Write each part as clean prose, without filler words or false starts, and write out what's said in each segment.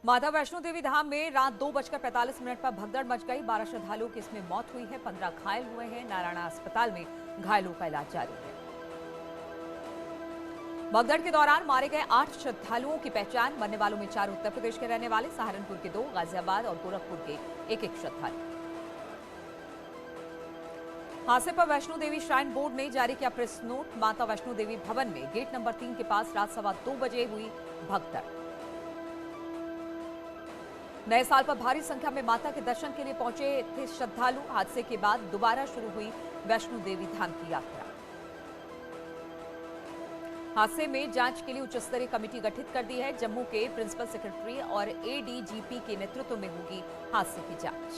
माता वैष्णो देवी धाम में रात 2:45 पर भगदड़ मच गई। 12 श्रद्धालुओं की इसमें मौत हुई है, 15 घायल हुए हैं। नारायणा अस्पताल में घायलों का इलाज जारी है। भगदड़ के दौरान मारे गए 8 श्रद्धालुओं की पहचान। मरने वालों में 4 उत्तर प्रदेश के रहने वाले, सहारनपुर के 2, गाजियाबाद और गोरखपुर के एक श्रद्धालु। हादसे पर वैष्णो देवी श्राइन बोर्ड ने जारी किया प्रेस नोट। माता वैष्णो देवी भवन में गेट नंबर 3 के पास रात 2:15 बजे हुई भगदड़। नए साल पर भारी संख्या में माता के दर्शन के लिए पहुंचे थे श्रद्धालु। हादसे के बाद दोबारा शुरू हुई वैष्णो देवी धाम की यात्रा। हादसे में जांच के लिए उच्च स्तरीय कमेटी गठित कर दी है। जम्मू के प्रिंसिपल सेक्रेटरी और एडीजीपी के नेतृत्व में होगी हादसे की जांच।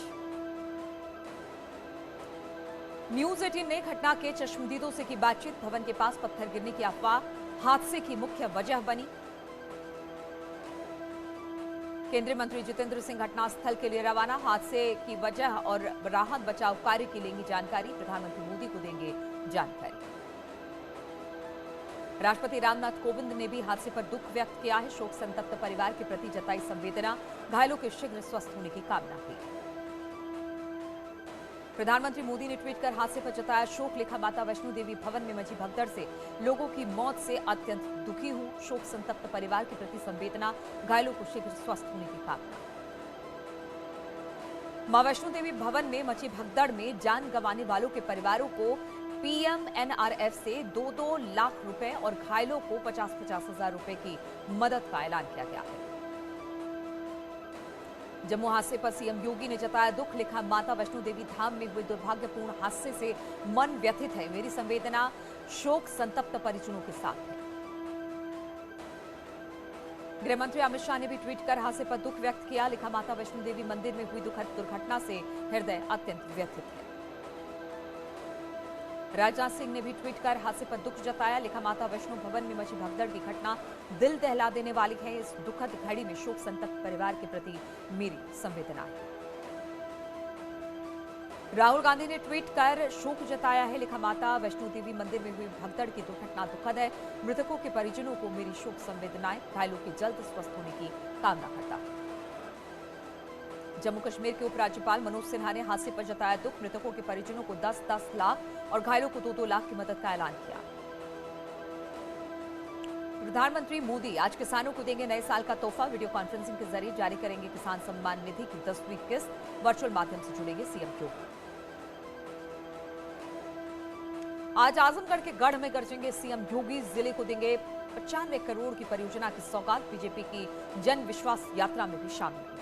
न्यूज 18 ने घटना के चश्मदीदों से की बातचीत। भवन के पास पत्थर गिरने की अफवाह हादसे की मुख्य वजह बनी। केंद्रीय मंत्री जितेंद्र सिंह घटनास्थल के लिए रवाना। हादसे की वजह और राहत बचाव कार्य की लेंगी जानकारी। प्रधानमंत्री मोदी को देंगे जानकारी। राष्ट्रपति रामनाथ कोविंद ने भी हादसे पर दुख व्यक्त किया है। शोक संतप्त परिवार के प्रति जताई संवेदना। घायलों के शीघ्र स्वस्थ होने की कामना की। प्रधानमंत्री मोदी ने ट्वीट कर हादसे पर जताया शोक। लिखा, माता वैष्णो देवी भवन में मची भगदड़ से लोगों की मौत से अत्यंत दुखी हूं। शोक संतप्त परिवार के प्रति संवेदना। घायलों को शीघ्र स्वस्थ होने की कामना। मां वैष्णो देवी भवन में मची भगदड़ में जान गंवाने वालों के परिवारों को पीएमएनआरएफ से 2-2 लाख रुपए और घायलों को 50-50 हजार रुपए की मदद का ऐलान किया गया है। जम्मू हादसे पर सीएम योगी ने जताया दुख। लिखा, माता वैष्णो देवी धाम में हुए दुर्भाग्यपूर्ण हादसे से मन व्यथित है। मेरी संवेदना शोक संतप्त परिजनों के साथ है। गृह मंत्री अमित शाह ने भी ट्वीट कर हादसे पर दुख व्यक्त किया। लिखा, माता वैष्णो देवी मंदिर में हुई दुखद दुर्घटना से हृदय अत्यंत व्यथित है। राजनाथ सिंह ने भी ट्वीट कर हादसे पर दुख जताया। लिखा, माता वैष्णो भवन में मची भगदड़ की घटना दिल दहला देने वाली है। इस दुखद घड़ी में शोक संतप्त परिवार के प्रति मेरी संवेदना है। राहुल गांधी ने ट्वीट कर शोक जताया है। लिखा, माता वैष्णो देवी मंदिर में हुई भगदड़ की दुर्घटना दुखद है। मृतकों के परिजनों को मेरी शोक संवेदनाएं। घायलों के जल्द स्वस्थ होने की कामना करता हूं। जम्मू कश्मीर के उपराज्यपाल मनोज सिन्हा ने हादसे पर जताया दुख। मृतकों के परिजनों को 10-10 लाख और घायलों को 2-2 लाख की मदद का ऐलान किया। प्रधानमंत्री मोदी आज किसानों को देंगे नए साल का तोहफा। वीडियो कॉन्फ्रेंसिंग के जरिए जारी करेंगे किसान सम्मान निधि की 10वीं किस्त। वर्चुअल माध्यम से जुड़ेंगे सीएम योगी। आज आजमगढ़ के गढ़ में गरजेंगे सीएम योगी। जिले को देंगे 95 करोड़ की परियोजना की सौगात। बीजेपी की जन विश्वास यात्रा में भी शामिल होंगे।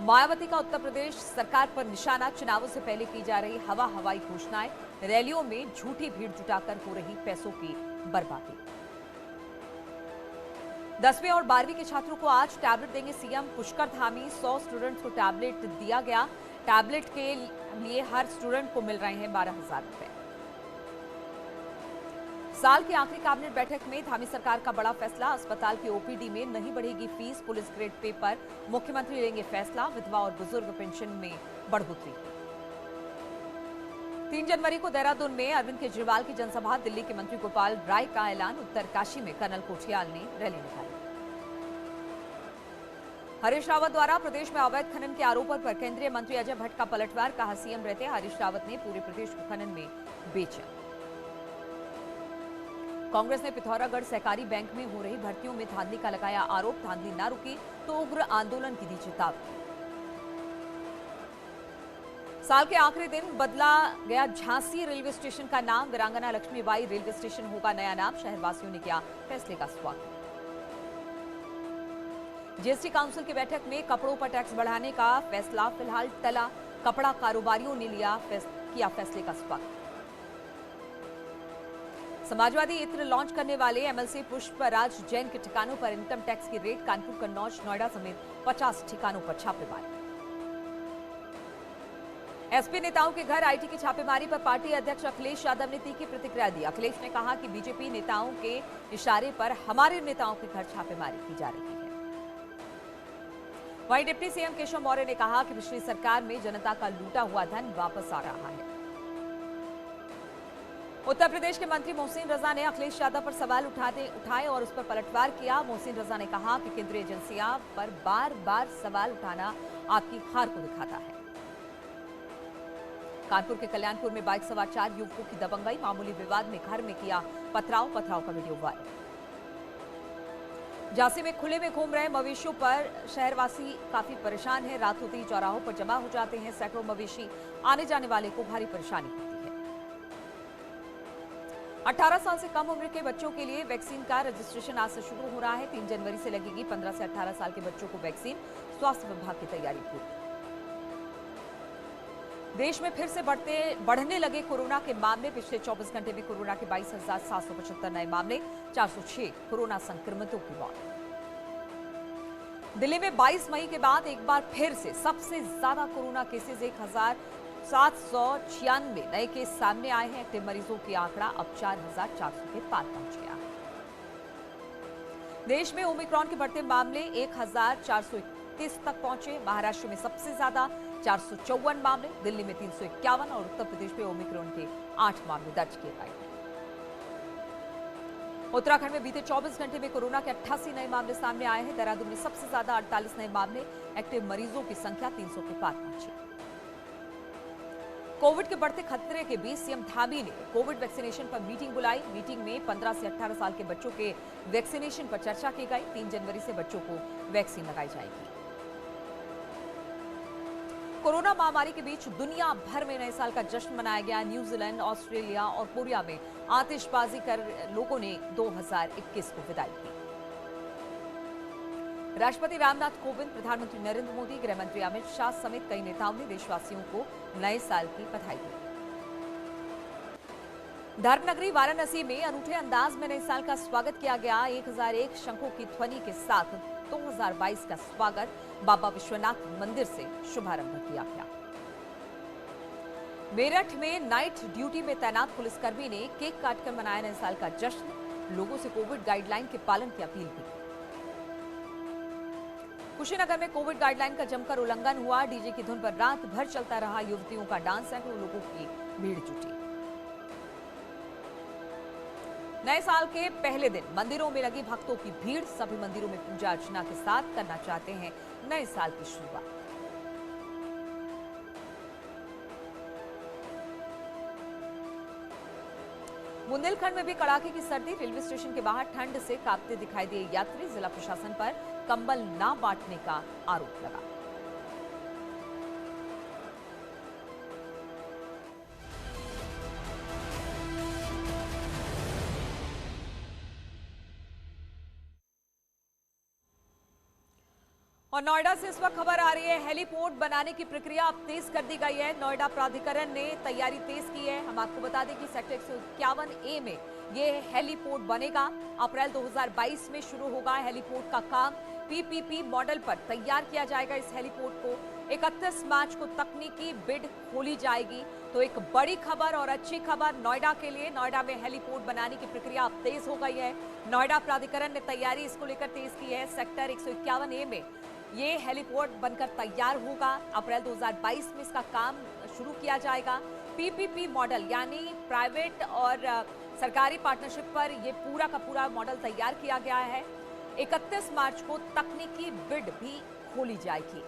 मायावती का उत्तर प्रदेश सरकार पर निशाना। चुनावों से पहले की जा रही हवाई घोषणाएं। रैलियों में झूठी भीड़ जुटाकर हो रही पैसों की बर्बादी। 10वीं और 12वीं के छात्रों को आज टैबलेट देंगे सीएम। पुष्कर धामी 100 स्टूडेंट्स को टैबलेट दिया गया। टैबलेट के लिए हर स्टूडेंट को मिल रहे हैं 12,000 रुपए। साल की आखिरी कैबिनेट बैठक में धामी सरकार का बड़ा फैसला। अस्पताल की ओपीडी में नहीं बढ़ेगी फीस। पुलिस ग्रेड पे पर मुख्यमंत्री लेंगे फैसला। विधवा और बुजुर्ग पेंशन में बढ़ोतरी। 3 जनवरी को देहरादून में अरविंद केजरीवाल की जनसभा। दिल्ली के मंत्री गोपाल राय का ऐलान। उत्तरकाशी में कर्नल कोठियाल ने रैली निकाली। हरीश रावत द्वारा प्रदेश में अवैध खनन के आरोपों पर केंद्रीय मंत्री अजय भट्ट का पलटवार। कहा, सीएम रहते हरीश रावत ने पूरे प्रदेश को खनन में बेचा। कांग्रेस ने पिथौरागढ़ सहकारी बैंक में हो रही भर्तियों में धांधली का लगाया आरोप। धांधली न रुकी तो उग्र आंदोलन की दी चेतावनी। साल के आखिरी दिन बदला गया झांसी रेलवे स्टेशन का नाम। वीरांगना लक्ष्मीबाई रेलवे स्टेशन होगा नया नाम। शहरवासियों ने किया फैसले का स्वागत। जीएसटी काउंसिल की बैठक में कपड़ों पर टैक्स बढ़ाने का फैसला फिलहाल टला। कपड़ा कारोबारियों ने किया फैसले का स्वागत। समाजवादी इत्र लॉन्च करने वाले एमएलसी पुष्पराज जैन के ठिकानों पर इनकम टैक्स की रेड। कानपुर, कन्नौज, नोएडा समेत 50 ठिकानों पर छापेमारी। एसपी नेताओं के घर आईटी की छापेमारी पर पार्टी अध्यक्ष अखिलेश यादव ने तीखी प्रतिक्रिया दी। अखिलेश ने कहा कि बीजेपी नेताओं के इशारे पर हमारे नेताओं के घर छापेमारी की जा रही है। वहीं डिप्टी सीएम केशव मौर्य ने कहा कि पिछली सरकार में जनता का लूटा हुआ धन वापस आ रहा है। उत्तर प्रदेश के मंत्री मोहसिन रजा ने अखिलेश यादव पर सवाल उठाए और उस पर पलटवार किया। मोहसिन रजा ने कहा कि केंद्रीय एजेंसियां पर बार बार सवाल उठाना आपकी हार को दिखाता है। कानपुर के कल्याणपुर में बाइक सवार 4 युवकों की दबंगई, मामूली विवाद में घर में किया पथराव का वीडियो वायरल। झांसी में खुले में घूम रहे मवेशियों पर शहरवासी काफी परेशान है। रात होते ही चौराहों पर जमा हो जाते हैं सैकड़ों मवेशी, आने जाने वाले को भारी परेशानी होती है। 18 साल से कम उम्र के बच्चों के लिए वैक्सीन का रजिस्ट्रेशन आज से शुरू हो रहा है। 3 जनवरी से लगेगी 15 से 18 साल के बच्चों को वैक्सीन। स्वास्थ्य विभाग की तैयारी पूरी। देश में फिर से बढ़ने लगे कोरोना के मामले। पिछले 24 घंटे में कोरोना के 22,775 नए मामले, 406 कोरोना संक्रमितों की मौत। दिल्ली में 22 मई के बाद एक बार फिर से सबसे ज्यादा कोरोना केसेस 1,796 नए केस सामने आए हैं। एक्टिव मरीजों की आंकड़ा अब 4,400 के पार पहुंच गया है। देश में ओमिक्रॉन के बढ़ते मामले 1,431 तक पहुंचे। महाराष्ट्र में सबसे ज्यादा 454 मामले, दिल्ली में 351 और उत्तर प्रदेश में ओमिक्रॉन के 8 मामले दर्ज किए गए। उत्तराखंड में बीते 24 घंटे में कोरोना के 88 नए मामले सामने आए हैं। देहरादून में सबसे ज्यादा 48 नए मामले, एक्टिव मरीजों की संख्या 300 के पार पहुंची। कोविड के बढ़ते खतरे के बीच सीएम धामी ने कोविड वैक्सीनेशन पर मीटिंग बुलाई। मीटिंग में 15 से 18 साल के बच्चों के वैक्सीनेशन पर चर्चा की गई। 3 जनवरी से बच्चों को वैक्सीन लगाई जाएगी। कोरोना महामारी के बीच दुनिया भर में नए साल का जश्न मनाया गया। न्यूजीलैंड, ऑस्ट्रेलिया और कोरिया में आतिशबाजी कर लोगों ने 2021 को विदाई की। राष्ट्रपति रामनाथ कोविंद, प्रधानमंत्री नरेंद्र मोदी, गृह मंत्री अमित शाह समेत कई नेताओं ने देशवासियों को नए साल की बधाई दी। धर्मनगरी वाराणसी में अनूठे अंदाज में नए साल का स्वागत किया गया। 1001 शंखों की ध्वनि के साथ 2022 का स्वागत बाबा विश्वनाथ मंदिर से शुभारंभ किया गया। मेरठ में नाइट ड्यूटी में तैनात पुलिसकर्मी ने केक काटकर मनाया नए साल का जश्न। लोगों से कोविड गाइडलाइन के पालन की अपील की। कुशीनगर में कोविड गाइडलाइन का जमकर उल्लंघन हुआ। डीजे की धुन पर रात भर चलता रहा युवतियों का डांस। सैकड़ों लोगों की भीड़ जुटी। नए साल के पहले दिन मंदिरों में लगी भक्तों की भीड़। सभी मंदिरों में पूजा अर्चना के साथ करना चाहते हैं नए साल की शुरुआत। बुंदेलखंड में भी कड़ाके की सर्दी। रेलवे स्टेशन के बाहर ठंड से कांपते दिखाई दिए यात्री। जिला प्रशासन पर कंबल ना बांटने का आरोप लगा। और नोएडा से इस वक्त खबर आ रही है, हेलीपोर्ट बनाने की प्रक्रिया अब तेज कर दी गई है। नोएडा प्राधिकरण ने तैयारी तेज की है। हम आपको बता दें कि सेक्टर 151A में ये हेलीपोर्ट बनेगा। अप्रैल 2022 में शुरू होगा हेलीपोर्ट का काम। पीपीपी मॉडल पर तैयार किया जाएगा इस हेलीपोर्ट को। 31 मार्च को तकनीकी बिड खोली जाएगी। तो एक बड़ी खबर और अच्छी खबर नोएडा के लिए। नोएडा में हेलीपोर्ट बनाने की प्रक्रिया अब तेज हो गई है। नोएडा प्राधिकरण ने तैयारी इसको लेकर तेज की है। सेक्टर 151A में ये हेलीपोर्ट बनकर तैयार होगा। अप्रैल 2022 में इसका काम शुरू किया जाएगा। पीपीपी मॉडल यानी प्राइवेट और सरकारी पार्टनरशिप पर यह पूरा का पूरा मॉडल तैयार किया गया है। 31 मार्च को तकनीकी बिड भी खोली जाएगी।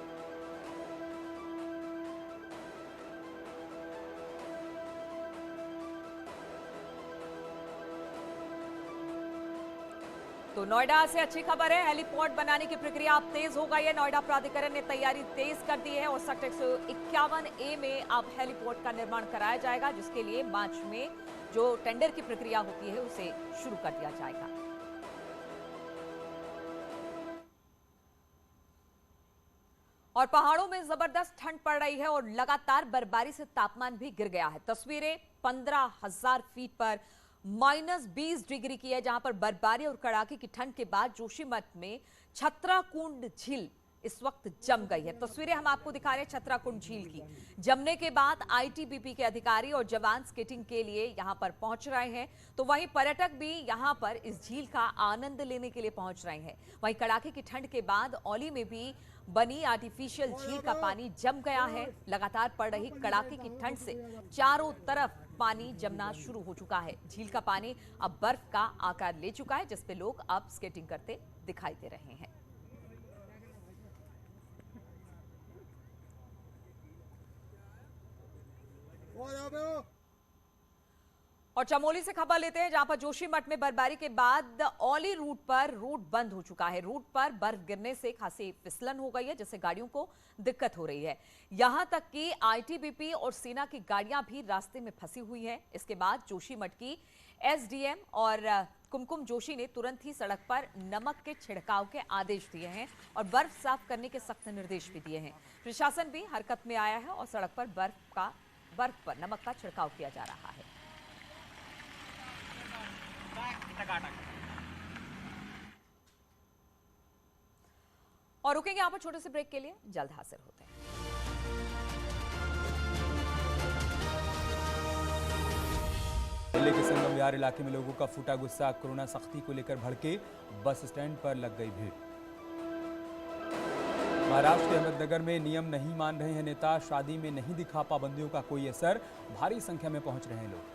तो नोएडा से अच्छी खबर है, हेलीपोर्ट बनाने की प्रक्रिया अब तेज हो गई है। नोएडा प्राधिकरण ने तैयारी तेज कर दी है और सेक्टर 151A में अब हेलीपोर्ट का निर्माण कराया जाएगा, जिसके लिए मार्च में जो टेंडर की प्रक्रिया होती है उसे शुरू कर दिया जाएगा। और पहाड़ों में जबरदस्त ठंड पड़ रही है और लगातार बर्फबारी से तापमान भी गिर गया है। तस्वीरें 15,000 फीट पर -20 डिग्री की है, जहां पर बर्फबारी और कड़ाके की ठंड के बाद जोशीमठ में छतराकुंड झील इस वक्त जम गई है। तस्वीरें हम आपको दिखा रहे हैं छतराकुंड झील की। जमने के बाद आईटीबीपी के अधिकारी और जवान स्केटिंग के लिए यहां पर पहुंच रहे हैं, तो वहीं पर्यटक भी यहां पर इस झील का आनंद लेने के लिए पहुंच रहे हैं। वहीं कड़ाके की ठंड के बाद औली में भी बनी आर्टिफिशियल झील का पानी जम गया है। लगातार पड़ रही कड़ाके की ठंड से चारों तरफ पानी जमना शुरू हो चुका है। झील का पानी अब बर्फ का आकार ले चुका है, जिसपे लोग अब स्केटिंग करते दिखाई दे रहे हैं। और चमोली से खबर लेते हैं, जहां पर जोशीमठ में बर्फबारी के बाद औली रूट पर रूट बंद हो चुका है। रूट पर बर्फ गिरने से खासी फिसलन हो गई है, जिससे गाड़ियों को दिक्कत हो रही है। यहां तक कि आईटीबीपी और सेना की गाड़ियां भी रास्ते में फंसी हुई हैं। इसके बाद जोशीमठ की एसडीएम और कुमकुम जोशी ने तुरंत ही सड़क पर नमक के छिड़काव के आदेश दिए हैं और बर्फ साफ करने के सख्त निर्देश भी दिए हैं। प्रशासन भी हरकत में आया है और सड़क पर बर्फ पर नमक का छिड़काव किया जा रहा है। और रुकेंगे यहां पर छोटे से ब्रेक के लिए, जल्द हाजिर होते हैं। दिल्ली के संगम विहार इलाके में लोगों का फूटा गुस्सा, कोरोना सख्ती को लेकर भड़के, बस स्टैंड पर लग गई भीड़। महाराष्ट्र के अहमदनगर में नियम नहीं मान रहे हैं नेता, शादी में नहीं दिखा पाबंदियों का कोई असर, भारी संख्या में पहुंच रहे हैं लोग।